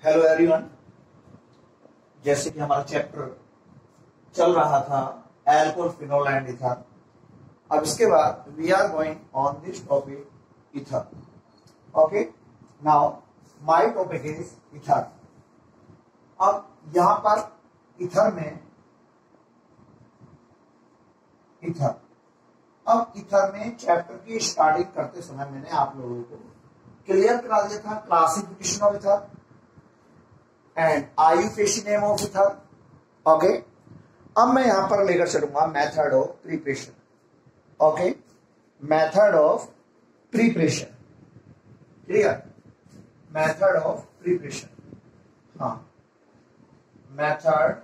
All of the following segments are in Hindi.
Hello everyone. जैसे कि हमारा चैप्टर चल रहा था एल्कोहल, फिनोल एंड ईथर। अब इसके बाद we are going on this topic ether. Okay, now my topic is ether. अब यहां पर ईथर में चैप्टर की स्टार्टिंग करते समय मैंने आप लोगों को क्लियर करा दिया था classification of ether and IUPAC name of ether. Okay, अब मैं यहां पर लेकर चलूंगा method of preparation. Okay, method of preparation, clear? Method of preparation, हाँ, method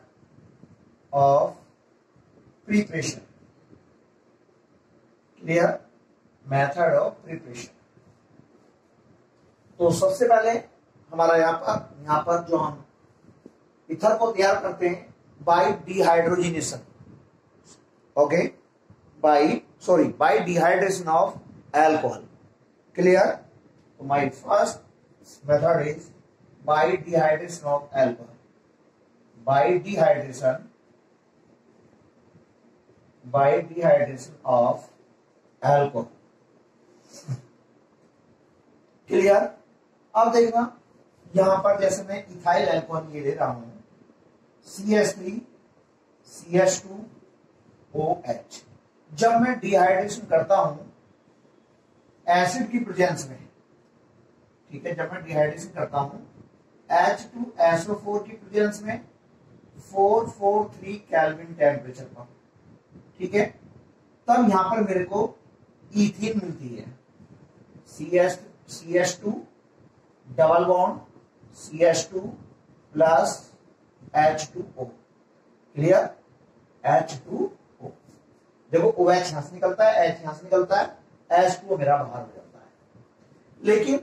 of preparation, clear? Method of preparation. तो सबसे पहले हमारा यहां पर जो हम ईथर को तैयार करते हैं by dehydrogenation. Okay, by dehydration of alcohol, clear? तो my first method is by dehydration of alcohol. By dehydration of alcohol, clear? अब देखना यहां पर जैसे मैं इथाइल अल्कोहल ये ले रहा हूं CH3 CH2OH। जब मैं डिहाइड्रेशन करता हूं एसिड की प्रेजेंस में, ठीक है, जब मैं डिहाइड्रेशन करता हूं H2SO4 की प्रेजेंस में 443 केल्विन टेम्परेचर पर, ठीक है, तब यहां पर मेरे को ईथीन मिलती है। CH2 double bond CH2 plus H2O, clear? H2O, देखो OH यहां से निकलता है, H यहां से निकलता है, H2O मेरा बाहर हो जाता है। लेकिन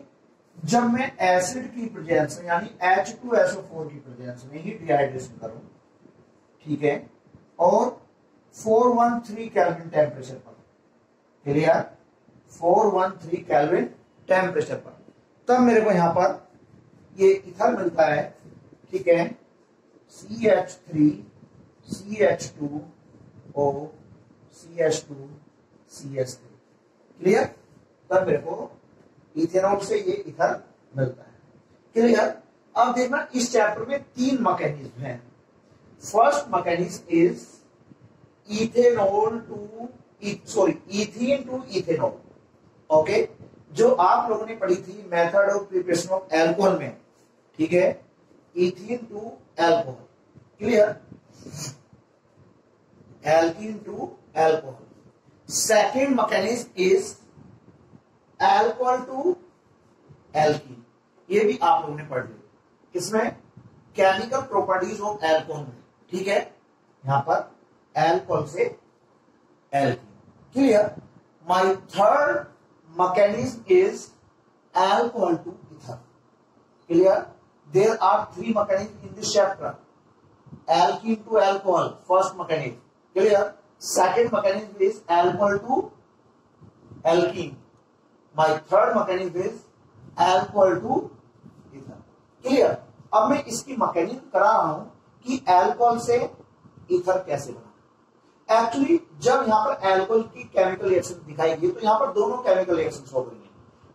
जब मैं एसिड की प्रेजेंस में यानी H2SO4 की प्रेजेंस में ही डिहाइड्रेशन करूं, ठीक है, और 413 केल्विन टेम्परेचर पर, क्लियर? 413 केल्विन टेम्परेचर पर, तब मेरे को यहां पर ये ईथर मिलता है, ठीक है, CH3 CH2O CH2 CH3, clear? तब मेरे को इथेनॉल से ये ईथर मिलता है, क्लियर? अब देखना इस चैप्टर में 3 मैकेनिज्म हैं। First mechanism is ethene to ethanol. Okay, जो आप लोगों ने पढ़ी थी method of preparation of alcohol में, ठीक है, ethene to alcohol, clear? Alkene to alcohol. Second mechanism is alcohol to alkene, ये भी आप लोगों ने पढ़ ली। इसमें केमिकल प्रॉपर्टीज ऑफ अल्कोहल में, ठीक है, यहां पर अल्कोहल से alkene, clear? My third mechanism is alcohol to ether, clear? There are 3 mechanisms in this chapter. Alkene to alcohol, first mechanism, clear? Second mechanism is alcohol to alkene. My third mechanism is alcohol to ether, clear? अब मैं इसकी मैकेनिज्म करा रहा हूं कि अल्कोहल से ईथर कैसे बना। एक्चुअली जब यहां पर अल्कोहल की केमिकल रिएक्शन दिखाई गई तो यहां पर दोनों केमिकल रिएक्शंस हो रही हैं।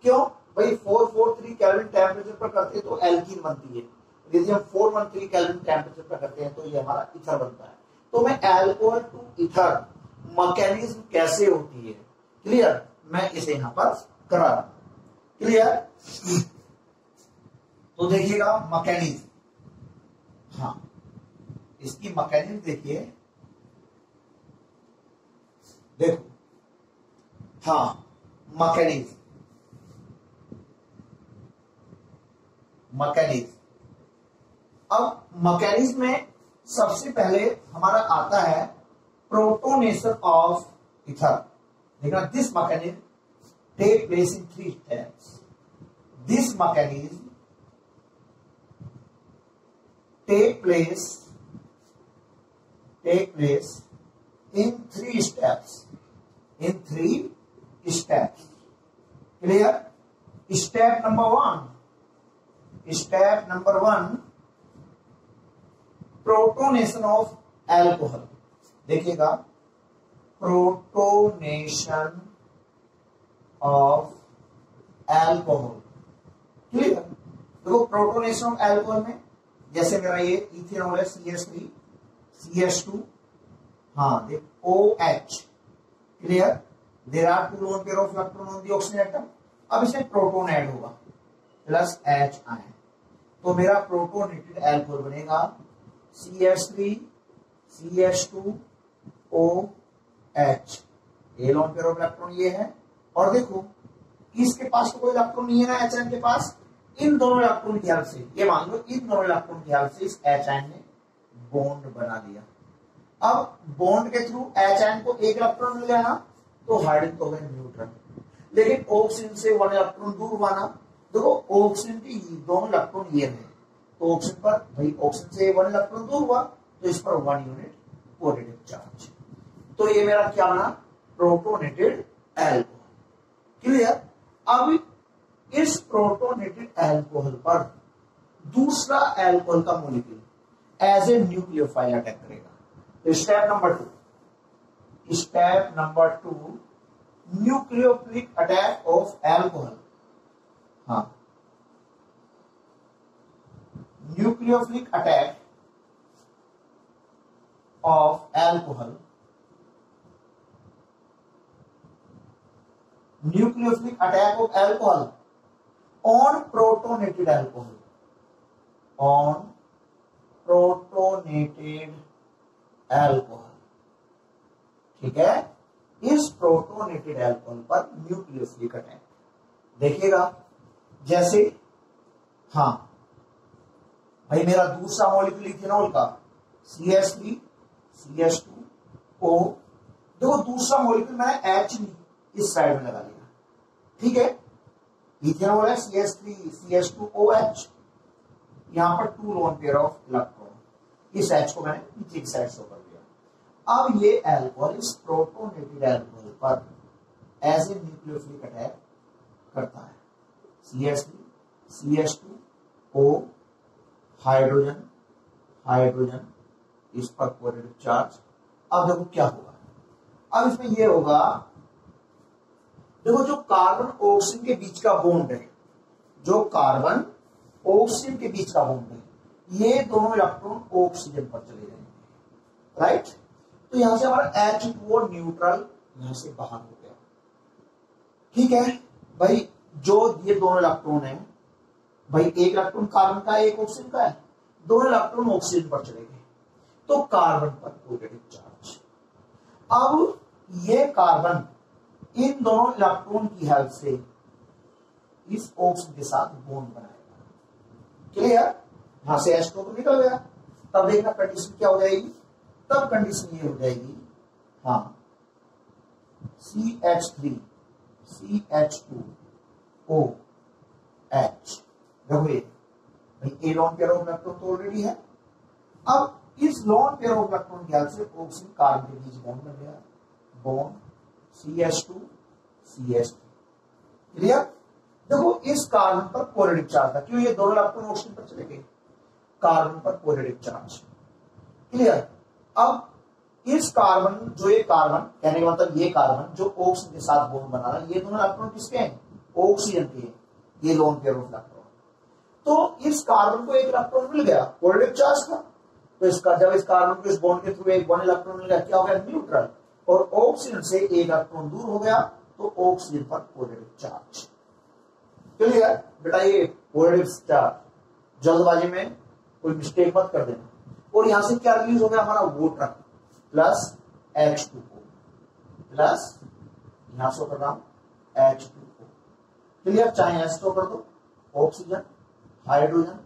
क्यों भाई? 443 केल्विन टेम्परेचर पर करते हैं तो एल्कीन बनती है, यदि हम 413 केल्विन टेम्परेचर पर करते हैं तो ये हमारा ईथर बनता है। तो मैं अल्कोहल टू ईथर मैकेनिज्म कैसे होती है, क्लियर? मैं इसे यहां पर करा रहा हूं, क्लियर? तो देखिएगा मैकेनिज्म, हाँ, इसकी मैकेनिज्म देखिए, देखो, हाँ, मैकेनिज्म। अब मैकेनिज्म में सबसे पहले हमारा आता है प्रोटोनेशन ऑफ ईथर। देखना, this mechanism take place in 3 steps. This mechanism take place in 3 steps. Clear? Step number 1, step number 1, protonation of alcohol. देखिएगा, प्रोटोनेशन ऑफ एल्कोहल। क्लियर? देखो प्रोटोनेशन ऑफ एल्कोहल में जैसे मेरा ये इथेनॉल है CH3 CH2, हाँ देख OH। क्लियर? There are 2 lone pair of electron on the oxygen atom. अब इसमें प्रोटॉन ऐड होगा प्लस H आयन, तो मेरा प्रोटोनेटेड एल्कोहल बनेगा CH3 CH2 OH। A lone pair of electron ये है, और देखो इसके पास तो कोई इलेक्ट्रॉन नहीं है ना HN के पास। इन दोनों इलेक्ट्रॉन की हेल्प से, ये मान लो इन दोनों इलेक्ट्रॉन की हेल्प से इस HN ने बॉन्ड बना दिया। अब बॉन्ड के थ्रू HN को एक इलेक्ट्रॉन मिल गया ना, तो हाइड्रोजन तो हो गए न्यूट्रल, लेकिन ऑक्सीजन से 1 इलेक्ट्रॉन दूर हुआ ना। देखो ऑक्सीजन की दोनों इलेक्ट्रॉन ये है, तो ऑक्सीजन पर भाई ऑक्सीजन से 1 इलेक्ट्रॉन दूर हुआ, तो इस पर 1 यूनिट पॉजिटिव चार्ज। तो ये मेरा क्या बना? Protonated alcohol. क्लियर? अब इस प्रोटोनेटेड एल्कोहल पर दूसरा एल्कोहल का molecule as a nucleophile attack करेगा। तो step number 2, nucleophilic attack of alcohol. हाँ, nucleophilic attack of alcohol. Nucleophilic attack of alcohol on protonated alcohol, on protonated alcohol. ठीक है, इस प्रोटोनेटेड एल्कोहल पर न्यूक्लियोफिलिक अटैक। देखिएगा जैसे, हाँ भाई मेरा दूसरा मॉलिक्यूल इथेनॉल का CH3 CH2O। देखो दूसरा मॉलिक्यूल मैंने H इस साइड में लगा लिया। ठीक है, इथेनॉल है CH3 CH2OH, यहां पर 2 लोन पेयर ऑफ इलेक्ट्रॉन, इस H को मैंने नीचे की साइड शो कर दिया। अब ये एल्कोहल इस प्रोटोनेटेड एल्कोहल पर एज ए न्यूक्लियोफिलिक अटैक करता है। CH3 CH2O, हाइड्रोजन हाइड्रोजन, इस पर पॉजिटिव चार्ज। अब देखो क्या होगा, अब इसमें ये होगा, देखो जो कार्बन ऑक्सीजन के बीच का बॉन्ड है, जो कार्बन ऑक्सीजन के बीच का बॉन्ड है, ये दोनों इलेक्ट्रॉन ऑक्सीजन पर चले जाएंगे। राइट? तो यहां से हमारा H2O न्यूट्रल यहां से बाहर हो गया। ठीक है भाई, जो ये दोनों इलेक्ट्रॉन है भाई, एक इलेक्ट्रॉन कार्बन का है, एक ऑक्सीजन का है, दोनों इलेक्ट्रॉन ऑक्सीजन पर चले गए, तो कार्बन पर पॉजिटिव चार्ज। अब ये कार्बन इन दोनों इलेक्ट्रॉन की हेल्प से इस ऑक्सीजन के साथ बॉन्ड बनाएगा। क्लियर? यहां से H2 तो निकल गया। तब देखना कंडीशन क्या हो जाएगी, तब कंडीशन ये हो जाएगी, हाँ CH3 CH2OH। देखो ये भाई ए लोन पेयर ऑफ इलेक्ट्रॉन तो ऑलरेडी है। अब इस लोन पेयर ऑफ इलेक्ट्रॉन की हेल्प से ऑक्सीजन कार्बन के बीच बॉन्ड बन गया, बॉन्ड CH2 CH3। क्लियर? देखो इस कार्बन पर पॉजिटिव चार्ज था, क्यों? ये दोनों इलेक्ट्रॉन ऑक्सीजन पर चले गए, कार्बन पर पॉजिटिव चार्ज। क्लियर? अब इस कार्बन, जो ये कार्बन, कहने का मतलब ये कार्बन जो ऑक्सीजन के साथ बॉन्ड बना रहा है, ये दोनों इलेक्ट्रॉन किसके हैं? ऑक्सीजन के। ये लोन पेयर ऑफ इलेक्ट्रॉन, तो इस कार्बन को एक इलेक्ट्रॉन मिल गया, पॉजिटिव चार्ज था, तो इसका जब इस कार्बन को इस बॉन्ड के थ्रू एक 1 इलेक्ट्रॉन मिल गया, क्या हो गया? न्यूट्रल। और ऑक्सीजन से एक इलेक्ट्रॉन दूर हो गया, तो ऑक्सीजन पर पॉजिटिव चार्ज। क्लियर? बेटा ये पॉजिटिव चार्ज, जल्दबाजी में कोई मिस्टेक मत कर देना। और यहां से क्या रिलीज हो गया हमारा? वाटर प्लस H2O प्लस, यहां से कर रहा हूं H2O। क्लियर? चाहे H2O कर दो, ऑक्सीजन हाइड्रोजन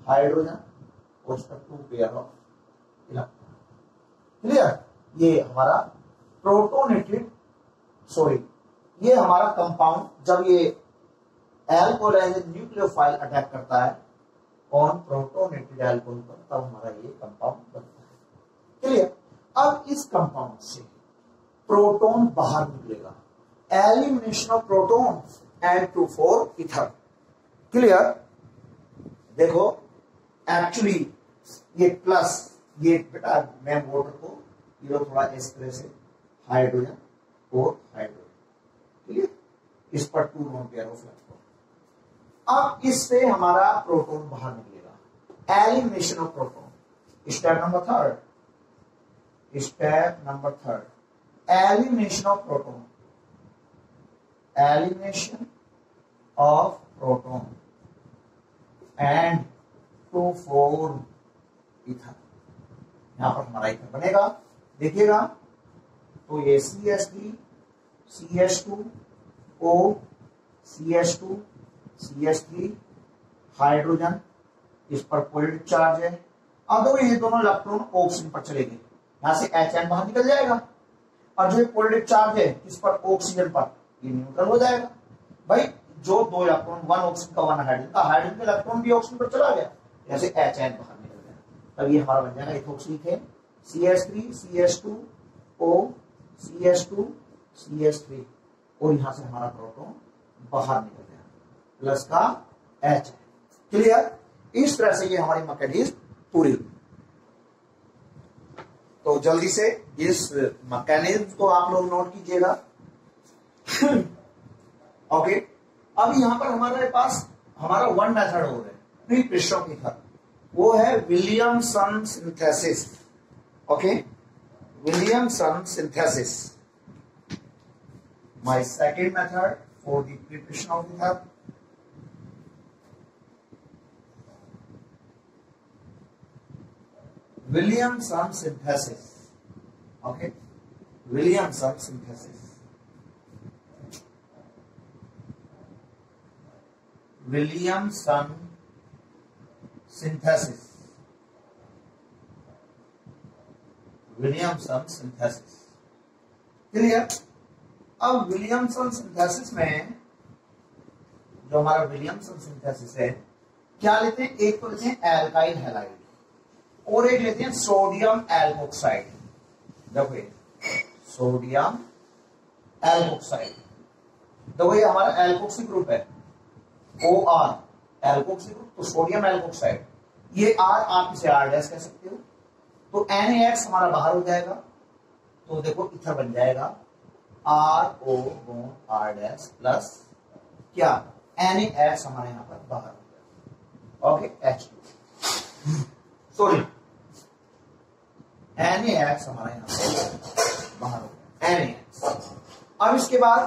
हाइड्रोजन और उसका 2 पेयर ऑफ इलेक्ट्रॉन। क्लियर? ये हमारा प्रोटोनेटेड, सॉरी ये हमारा कंपाउंड, जब ये alcohol as a nucleophile attack करता है ऑन प्रोटोनेटेड एल्कोहल पर, तब हमारा ये कंपाउंड बनता है। क्लियर? अब इस कंपाउंड से प्रोटॉन बाहर निकलेगा, elimination of proton N2 4 ether. Clear? देखो एक्चुअली ये प्लस, ये बेटा मैं वाटर को ये लोग थोड़ा इस तरह से हाइड्रोजन और हाइड्रोजन, क्लियर, इस पर 2 लोन पेयर ऑफ इलेक्ट्रॉन। अब इससे हमारा प्रोटॉन बाहर निकलेगा, elimination of proton. Step number 3, elimination of proton, elimination of proton and to form ether. यहां पर हमारा ईथर बनेगा, देखिएगा तो ये CH3 CH2O CH2 CH3 hydrogen, इस पर पॉजिटिव चार्ज है। अब देखो ये दोनों इलेक्ट्रॉन ऑक्सीजन पर चले गए, यहां से HN बाहर निकल जाएगा, और जो पॉजिटिव चार्ज है इस पर ऑक्सीजन पर, ये न्यूट्रल हो जाएगा। भाई जो 2 इलेक्ट्रॉन, 1 ऑक्सीजन का 1 हाइड्रोजन का, हाइड्रोजन का इलेक्ट्रॉन भी ऑक्सीजन पर चला गया, जैसे HN बाहर निकल गया, तब ये हमारा बन जाएगा इथोक्सीथेन CH3 CH2O CH2 CH3, और यहां से हमारा प्रोटॉन बाहर निकल गया, प्लस का H। क्लियर? इस तरह से ये हमारी मैकेनिज्म पूरी हुई। तो जल्दी से इस मैकेनिज्म को आप लोग नोट कीजिएगा। ओके, अब यहां पर हमारे पास हमारा 1 मेथड और है प्री-प्रेशर ईथर, वो है Williamson synthesis. Okay, Williamson synthesis, my second method for the preparation of ether. Williamson synthesis. Okay, Williamson synthesis. Williamson synthesis. Williamson synthesis. Clear? अब विलियमसन सिंथेसिस में, जो हमारा विलियमसन सिंथेसिस है, क्या लेते हैं? एक तो लेते हैं एल्काइल हैलाइड और एक लेते हैं सोडियम एल्कोक्साइड। देखो सोडियम एल्कोक्साइड, देखो ये हमारा एल्कोक्सी ग्रुप है OR, एल्कोक्सी ग्रुप, तो सोडियम एल्कोक्साइड, ये R आप इसे R डैश कह सकते हो, तो NaX हमारा बाहर हो जाएगा, तो देखो इथर बन जाएगा RO bond R dash plus क्या NaX हमारे यहां पर बाहर हो जाएगा। ओके, H2 सॉरी NaX हमारे यहां पर बाहर हो गया, NaX। अब इसके बाद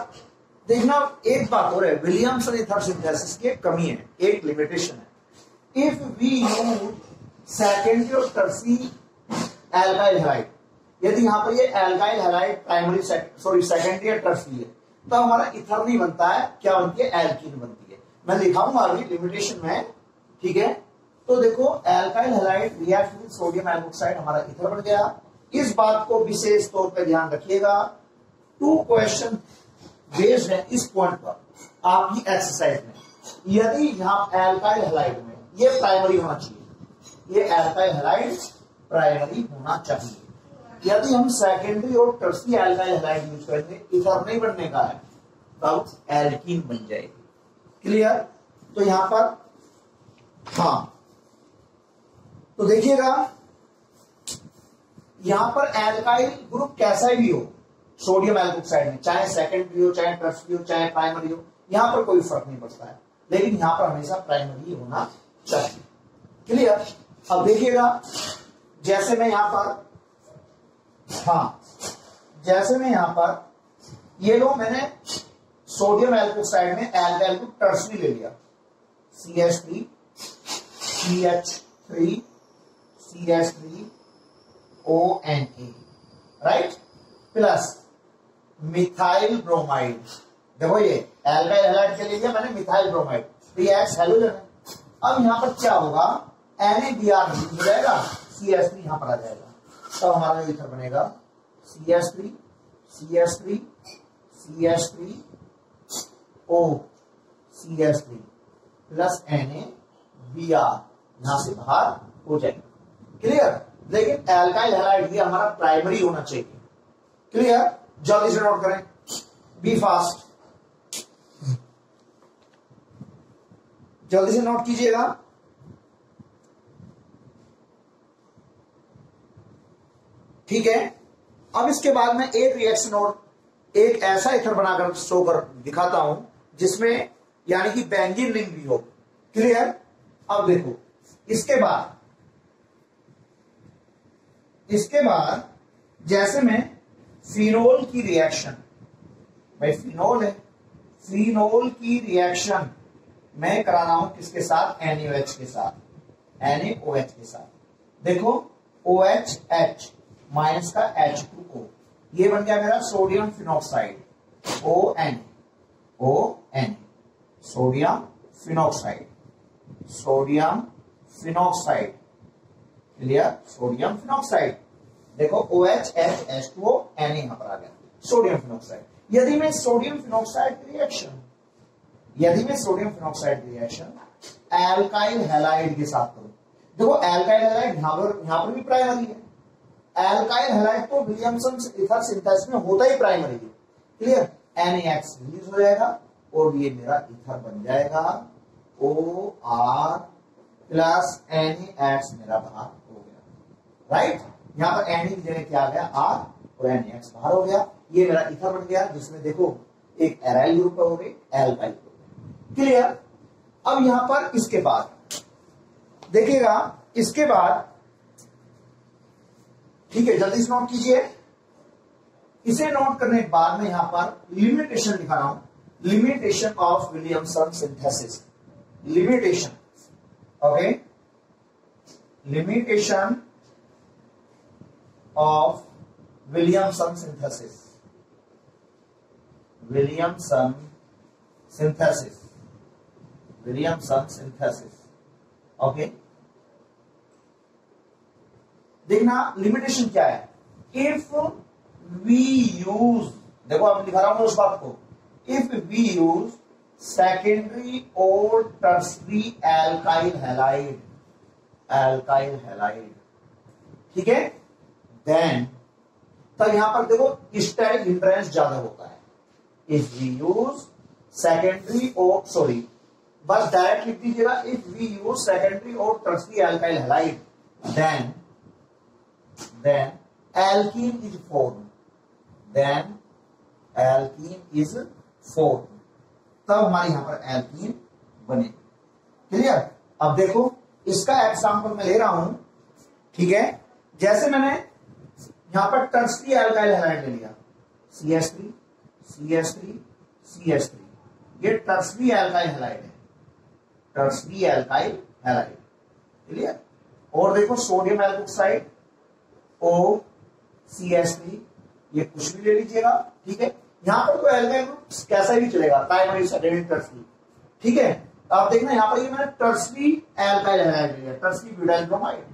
देखना एक बात हो रहा है, विलियमसन ईथर सिंथेसिस की कमी है, एक लिमिटेशन है। इफ वी यूज सेकेंडरी और टर्सरी एल्काइल हैलाइड, यदि यहां पर ये एल्काइल हैलाइड प्राइमरी सेकेंडरी या टर्सरी है, तो हमारा इथर नहीं बनता है, क्या बनती है? एल्कीन बनती है। मैं दिखाऊंगा अभी लिमिटेशन में, ठीक है। तो देखो alkyl halide react with sodium alkoxide, हमारा इथर बन गया। इस बात को विशेष तौर पर ध्यान रखिएगा, 2 क्वेश्चन बेस्ड है इस पॉइंट पर आपकी एक्सरसाइज में। यदि यहां एल्काइल हैलाइड में ये प्राइमरी होना चाहिए, ये एल्काइल हैलाइड प्राइमरी होना चाहिए। यदि हम सेकेंडरी और टर्सरी एल्काइल हैलाइड यूज करेंगे, इथर नहीं बनने का है, तब एल्कीन बन जाएगी। क्लियर? तो यहां पर हाँ, तो देखिएगा यहां पर एल्काइल ग्रुप कैसा भी हो सोडियम एल्कोक्साइड में, चाहे सेकेंडरी हो, चाहे टर्सरी हो, चाहे प्राइमरी हो, यहां पर कोई फर्क नहीं पड़ता है, लेकिन यहां पर हमेशा प्राइमरी होना चाहिए। क्लियर? अब देखिएगा जैसे मैं यहां पर, हाँ जैसे मैं यहां पर ये लो, मैंने सोडियम एल्कोक्साइड में एल्काइल ग्रुप टर्सरी ले लिया, CH3 CH3 CH3 ONA, right, plus methyl bromide. देखो ये एल्काइल हैलाइड के लिए मैंने मिथाइल ब्रोमाइड, रिएक्ट हैलोजन है। अब यहां पर क्या होगा? NaBr हो जाएगा, CH3 यहां पर आ जाएगा, तो हमारा जो इथर बनेगा CH3 CH3 CH3 O CH3 plus NaBr, यहां से बाहर हो जाएगा। क्लियर? लेकिन एल्काइल हैलाइड ये हमारा प्राइमरी होना चाहिए। क्लियर? जल्दी से नोट करें, बी फास्ट, जल्दी से नोट कीजिएगा। ठीक है। अब इसके बाद में एक रिएक्शन और एक ऐसा इथर बनाकर शो कर दिखाता हूं जिसमें यानी कि बेंजीन रिंग भी हो। क्लियर। अब देखो इसके बाद जैसे मैं फिनोल की रिएक्शन, भाई फिनोल है, फिनोल की रिएक्शन मैं करा रहा हूं किसके साथ, NaOH के साथ, NaOH के साथ। देखो OH माइनस का H2O, ये बन गया मेरा sodium phenoxide, ON, sodium phenoxide, clear, sodium phenoxide. देखो OH H2O Na यहां पर आ गया, सोडियम फिनोक्साइड। यदि मैं सोडियम फिनोक्साइड की रिएक्शन एल्काइल हैलाइड के साथ करूं, देखो एल्काइल हैलाइड यहां पर भी प्राइमरी है। एल्काइल हैलाइड तो विलियमसन ईथर सिंथेसिस में होता ही प्राइमरी है। क्लियर। NaX रिलीज हो जाएगा और ये मेरा ईथर बन जाएगा OR प्लस NaX मेरा बाहर हो गया, राइट। यहां पर Na की जगह क्या आ गया, R, और NaX बाहर हो गया। ये मेरा ईथर बन गया जिसमें देखो एक एराइल ग्रुप और एक एल्काइल ग्रुप। क्लियर। अब यहां पर इसके बाद देखिएगा, इसके बाद ठीक है, जल्दी से नोट कीजिए। इसे नोट करने के बाद में यहां पर लिमिटेशन लिखा रहा हूं, limitation of Williamson synthesis, limitation, okay, limitation of Williamson synthesis, Williamson synthesis, okay. देखना लिमिटेशन क्या है, इफ वी यूज, देखो अब लिखा रहा हूं उस बात को, इफ वी यूज सेकेंडरी और टर्सरी एल्काइल हैलाइड, ठीक है, देन तब यहां पर देखो स्टेरिक हिंड्रेंस ज्यादा होता है। इफ वी यूज सेकेंडरी और बस डायरेक्ट लिख दीजिएगा, इफ वी यूज सेकेंडरी और tertiary alkyl halide then alkene is formed, तब हमारे यहां पर एल्कीन बने। क्लियर। अब देखो इसका एग्जांपल मैं ले रहा हूं, ठीक है। जैसे मैंने यहां पर टर्सरी एल्काइल हैलाइड ले लिया, CH3, ये टर्सरी एल्काइल हैलाइड है, क्लियर। और देखो सोडियम एल्कोक्साइड OCH3, ये कुछ भी ले लीजिएगा, ठीक है। यहां पर तो एल्काइल ग्रुप कैसा भी चलेगा, प्राइमरी सेकेंडरी टर्सरी, ठीक है। आप देखना यहां पर ये मैंने टर्सरी एल्काइल हैलाइड लिया, टर्सरी ब्यूटाइल ब्रोमाइड,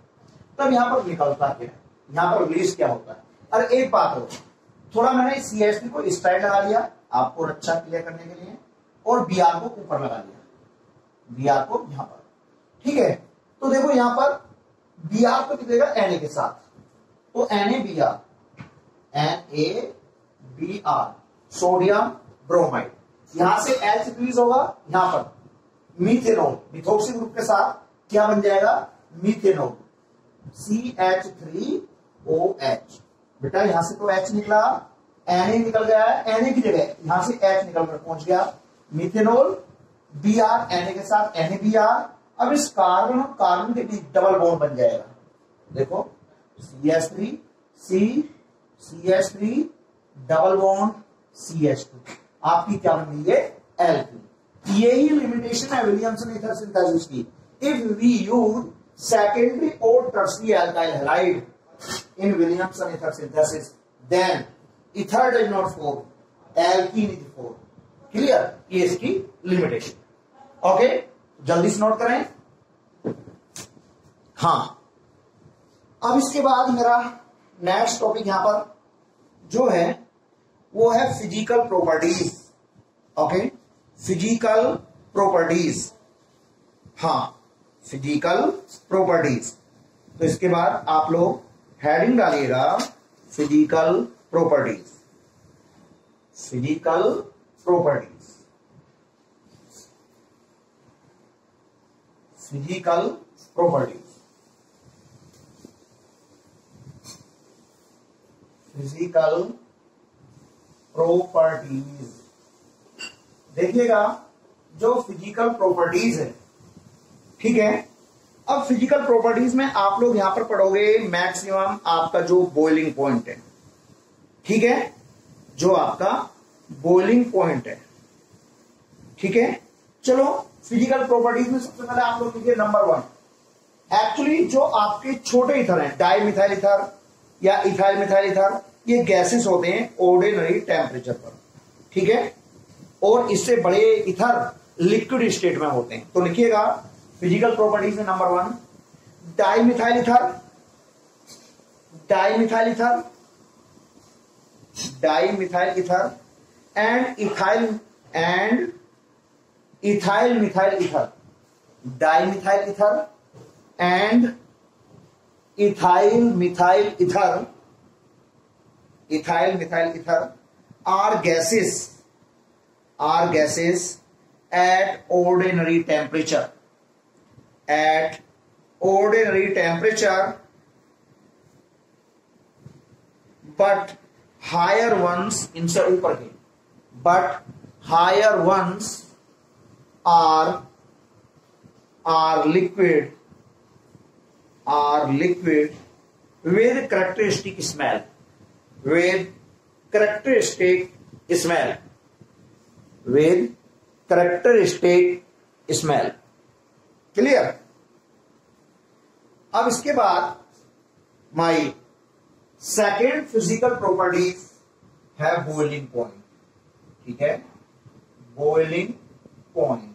तब यहां पर निकलता क्या है, यहां पर रिलीज क्या होता है। अरे एक बात हो, थोड़ा मैंने CH3 को इस साइड लगा लिया आपको अच्छा क्लियर करने के लिए, और Br को ऊपर लगा लिया, Br को यहां पर, ठीक है। तो देखो यहां पर Br को कितनेगा Na के साथ, तो NaBr, सोडियम ब्रोमाइड, यहां से H रिलीज होगा, यहां पर मीथेनॉल मिथोक्सी ग्रुप के साथ क्या बन जाएगा, मीथेनॉल, CH3OH। बेटा यहां से तो H निकला, Na निकल गया है, Na की जगह यहां से H निकल कर पहुंच गया, मीथेनॉल, Br Na के साथ NaBr। अब इस कार्बन और कार्बन के बीच डबल बॉन्ड बन जाएगा, देखो CH3 डबल बॉन्ड CH2, आपकी क्या बन गई है, एल्कीन। यही लिमिटेशन है विलियमसन ईथर सिंथेसिस की। इफ वी यूज सेकेंडरी और tertiary alkyl halide in Williamson ether synthesis, then ether does not form, alkene is form. Clear, ये इसकी लिमिटेशन। ओके, जल्दी से नोट करें। हाँ, अब इसके बाद मेरा नेक्स्ट टॉपिक यहां पर जो है वो है physical properties. Okay, physical properties, हाँ फिजिकल प्रॉपर्टीज। तो इसके बाद आप लोग हेडिंग डालिएगा physical properties, physical properties, physical properties. Physical properties. देखिएगा जो फिजिकल प्रॉपर्टीज है, ठीक है। अब फिजिकल प्रॉपर्टीज में आप लोग यहां पर पढ़ोगे मैक्सिमम आपका जो बॉइलिंग पॉइंट है, ठीक है, जो आपका बॉइलिंग पॉइंट है, ठीक है। चलो फिजिकल प्रॉपर्टीज में सबसे पहले आप लोग लिखिए नंबर 1। एक्चुअली जो आपके छोटे इथर हैं, डाई मिथाइल इथर या इथाइल मिथाइल इथर, ये गैसेस होते हैं ऑर्डिनरी टेम्परेचर पर, ठीक है, और इससे बड़े इथर लिक्विड स्टेट में होते हैं। तो लिखिएगा फिजिकल प्रॉपर्टीज में number 1 di methyl ether, di methyl ether, di methyl ether and ethyl methyl ether, di methyl ether and ethyl methyl ether, ethyl methyl ether are gases at ordinary temperature, at ordinary temperature, but higher ones inside ऊपर के, but higher ones are liquid with characteristic smell, with characteristic smell, with characteristic smell, clear. अब इसके बाद माई सेकेंड फिजिकल प्रॉपर्टीज है बॉइलिंग पॉइंट, ठीक है, बॉइलिंग पॉइंट।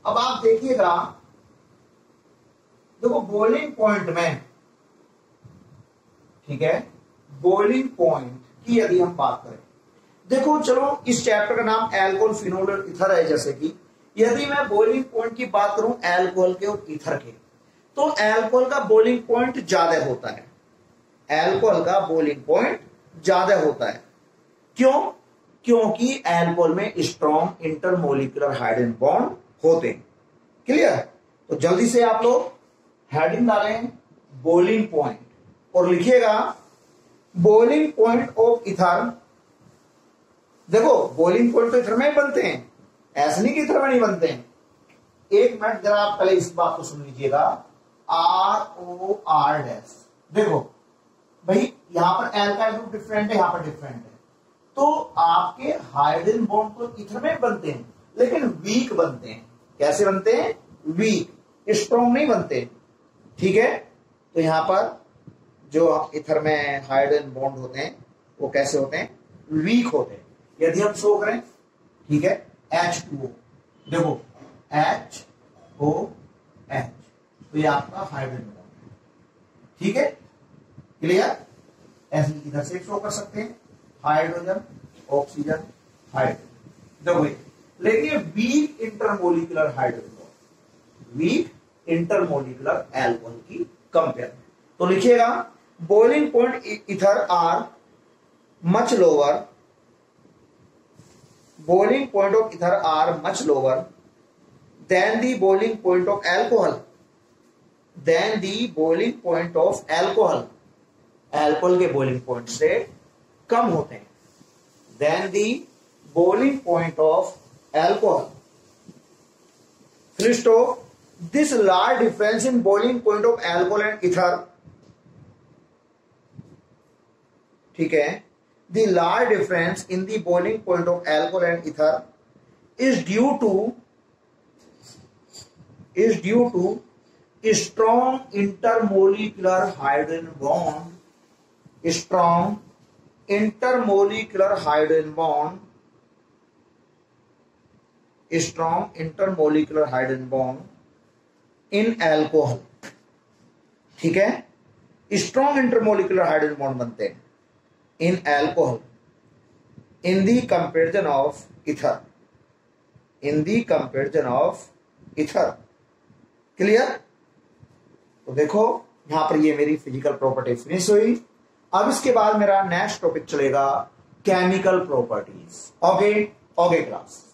अब आप देखिएगा, देखो बॉइलिंग पॉइंट में, ठीक है, बॉइलिंग पॉइंट की यदि हम बात करें, देखो चलो इस चैप्टर का नाम एल्कोहल फिनोल और इथर है, जैसे कि यदि मैं बॉइलिंग पॉइंट की बात करूं एल्कोहल के और इथर के, तो एल्कोहल का बॉइलिंग पॉइंट ज्यादा होता है, एल्कोहल का बॉइलिंग पॉइंट ज्यादा होता है। क्यों? क्योंकि एल्कोहल में स्ट्रॉन्ग इंटरमोलिकुलर हाइड्रोजन बॉन्ड होते हैं, क्लियर। तो जल्दी से आप लोग हेडिंग डालें बॉइलिंग पॉइंट और लिखिएगा बॉइलिंग पॉइंट ऑफ इथर। देखो बॉइलिंग पॉइंट तो इथर में ही बनते हैं, ऐसे नहीं कि इथर में नहीं बनते हैं। एक मिनट जरा आप पहले इस बात को सुन लीजिएगा, ROR डैश। देखो भाई यहां पर एल्काइल ग्रुप डिफरेंट है, यहां पर डिफरेंट है, तो आपके हाइड्रोजन बॉन्ड तो इथर में बनते हैं लेकिन वीक बनते हैं। कैसे बनते हैं? वीक, स्ट्रॉन्ग नहीं बनते, ठीक है। तो यहां पर जो इथर में हाइड्रोजन बॉन्ड होते हैं वो कैसे होते हैं? वीक होते हैं। यदि हम शो करें, ठीक है, H2O, देखो HOH, तो ये आपका हाइड्रोजन बॉन्ड है, ठीक है, क्लियर। ऐसे इधर से शो कर सकते हैं, हाइड्रोजन ऑक्सीजन हाइड्रोजन, देखो लेकिन ये weak intermolecular hydrogen bond, weak intermolecular alcohol की कंपेयर में। तो लिखिएगा boiling point ether are much lower, boiling point of ether are much lower than the boiling point of alcohol, than the boiling point of alcohol, alcohol के boiling point से कम होते हैं, than the boiling point of alcohol। फिर stop, this large difference in boiling point of alcohol and ether, ठीक है, the large difference in the boiling point of alcohol and ether is due to strong intermolecular hydrogen bond, strong intermolecular hydrogen bond, strong intermolecular hydrogen bond in alcohol, ठीक है, strong intermolecular hydrogen bond बनते हैं in alcohol in the comparison of ether, in the comparison of ether, clear. तो देखो यहां पर ये मेरी फिजिकल प्रॉपर्टी फिनिश हुई। अब इसके बाद मेरा नेक्स्ट टॉपिक चलेगा chemical properties. Okay okay class.